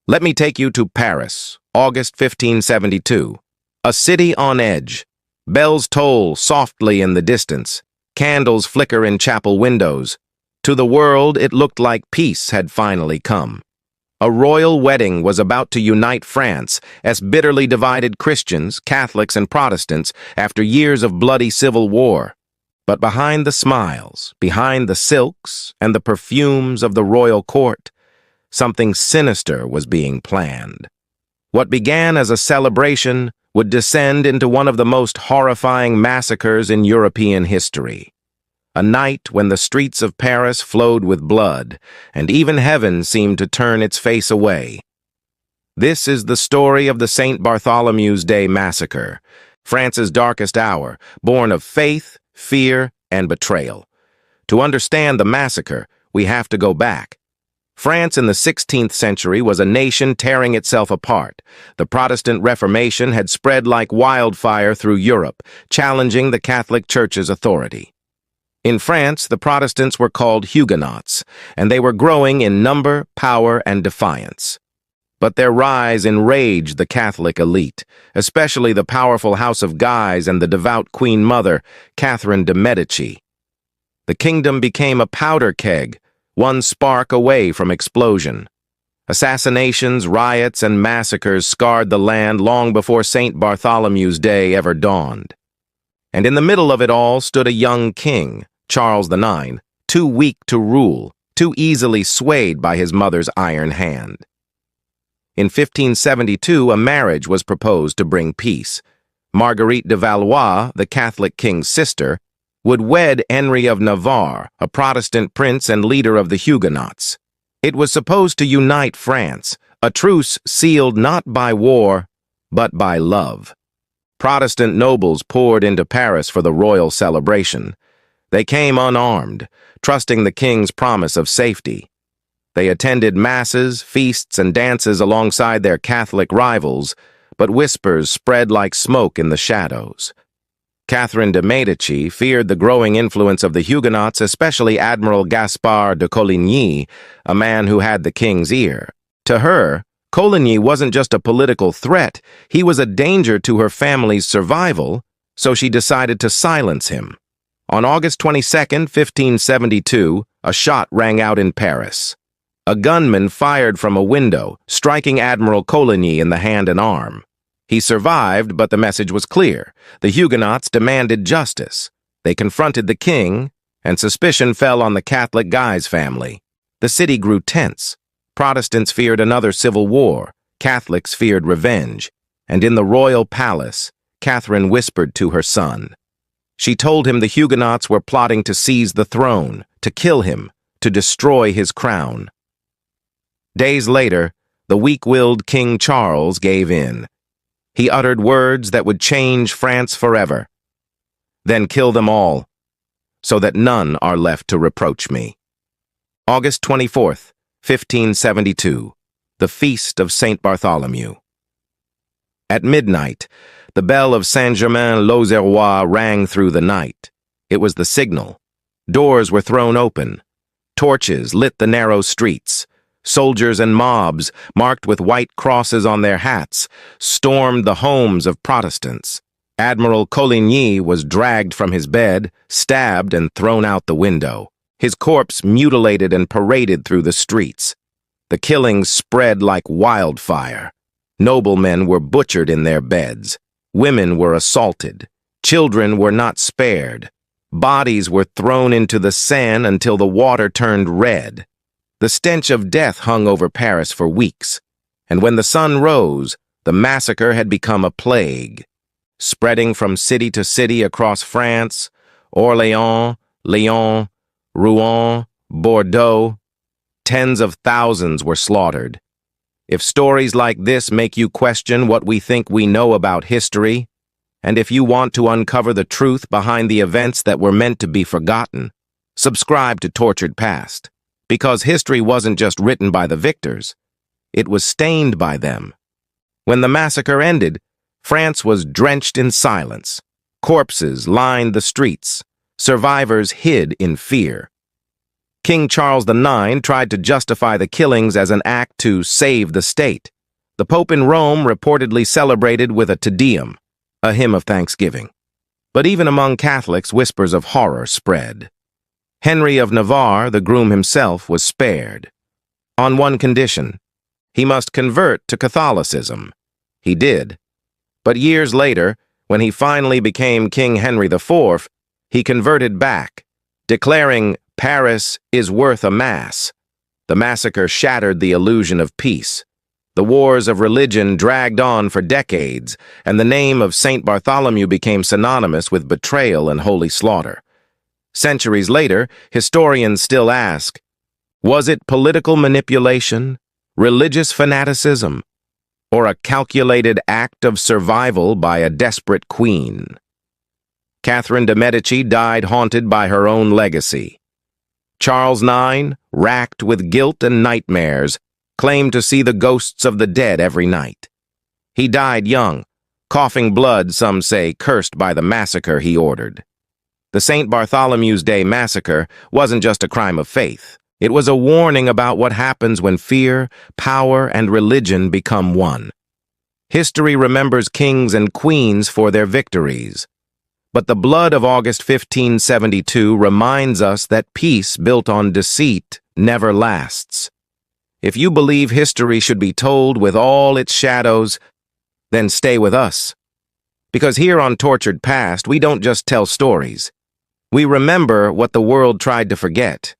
Let me take you to Paris, August 1572. A city on edge. Bells toll softly in the distance. Candles flicker in chapel windows. To the world, it looked like peace had finally come. A royal wedding was about to unite France as bitterly divided Christians, Catholics, and Protestants after years of bloody civil war. But behind the smiles, behind the silks, and the perfumes of the royal court, something sinister was being planned. What began as a celebration would descend into one of the most horrifying massacres in European history. A night when the streets of Paris flowed with blood, and even heaven seemed to turn its face away. This is the story of the St. Bartholomew's Day Massacre, France's darkest hour, born of faith, fear, and betrayal. To understand the massacre, we have to go back. France in the 16th century was a nation tearing itself apart. The Protestant Reformation had spread like wildfire through Europe, challenging the Catholic Church's authority. In France, the Protestants were called Huguenots, and they were growing in number, power, and defiance. But their rise enraged the Catholic elite, especially the powerful House of Guise and the devout Queen Mother, Catherine de' Medici. The kingdom became a powder keg, one spark away from explosion. Assassinations, riots, and massacres scarred the land long before St. Bartholomew's Day ever dawned. And in the middle of it all stood a young king, Charles IX, too weak to rule, too easily swayed by his mother's iron hand. In 1572, a marriage was proposed to bring peace. Marguerite de Valois, the Catholic king's sister, would wed Henry of Navarre, a Protestant prince and leader of the Huguenots. It was supposed to unite France, a truce sealed not by war, but by love. Protestant nobles poured into Paris for the royal celebration. They came unarmed, trusting the king's promise of safety. They attended masses, feasts, and dances alongside their Catholic rivals, but whispers spread like smoke in the shadows. Catherine de' Medici feared the growing influence of the Huguenots, especially Admiral Gaspard de Coligny, a man who had the king's ear. To her, Coligny wasn't just a political threat, he was a danger to her family's survival, so she decided to silence him. On August 22, 1572, a shot rang out in Paris. A gunman fired from a window, striking Admiral Coligny in the hand and arm. He survived, but the message was clear. The Huguenots demanded justice. They confronted the king, and suspicion fell on the Catholic Guise family. The city grew tense. Protestants feared another civil war. Catholics feared revenge. And in the royal palace, Catherine whispered to her son. She told him the Huguenots were plotting to seize the throne, to kill him, to destroy his crown. Days later, the weak-willed King Charles gave in. He uttered words that would change France forever. Then kill them all, so that none are left to reproach me. August 24th, 1572, the Feast of St. Bartholomew. At midnight, the bell of Saint-Germain-l'Auxerrois rang through the night. It was the signal. Doors were thrown open. Torches lit the narrow streets. Soldiers and mobs, marked with white crosses on their hats, stormed the homes of Protestants. Admiral Coligny was dragged from his bed, stabbed, and thrown out the window. His corpse mutilated and paraded through the streets. The killings spread like wildfire. Noblemen were butchered in their beds. Women were assaulted. Children were not spared. Bodies were thrown into the Seine until the water turned red. The stench of death hung over Paris for weeks, and when the sun rose, the massacre had become a plague. Spreading from city to city across France, Orléans, Lyon, Rouen, Bordeaux, tens of thousands were slaughtered. If stories like this make you question what we think we know about history, and if you want to uncover the truth behind the events that were meant to be forgotten, subscribe to Tortured Past. Because history wasn't just written by the victors, it was stained by them. When the massacre ended, France was drenched in silence. Corpses lined the streets. Survivors hid in fear. King Charles IX tried to justify the killings as an act to save the state. The Pope in Rome reportedly celebrated with a Te Deum, a hymn of thanksgiving. But even among Catholics, whispers of horror spread. Henry of Navarre, the groom himself, was spared. On one condition: he must convert to Catholicism. He did. But years later, when he finally became King Henry IV, he converted back, declaring, "Paris is worth a mass." The massacre shattered the illusion of peace. The wars of religion dragged on for decades, and the name of Saint Bartholomew became synonymous with betrayal and holy slaughter. Centuries later, historians still ask, was it political manipulation, religious fanaticism, or a calculated act of survival by a desperate queen? Catherine de' Medici died haunted by her own legacy. Charles IX, racked with guilt and nightmares, claimed to see the ghosts of the dead every night. He died young, coughing blood, some say, cursed by the massacre he ordered. The St. Bartholomew's Day massacre wasn't just a crime of faith. It was a warning about what happens when fear, power, and religion become one. History remembers kings and queens for their victories. But the blood of August 1572 reminds us that peace built on deceit never lasts. If you believe history should be told with all its shadows, then stay with us. Because here on Tortured Past, we don't just tell stories. We remember what the world tried to forget.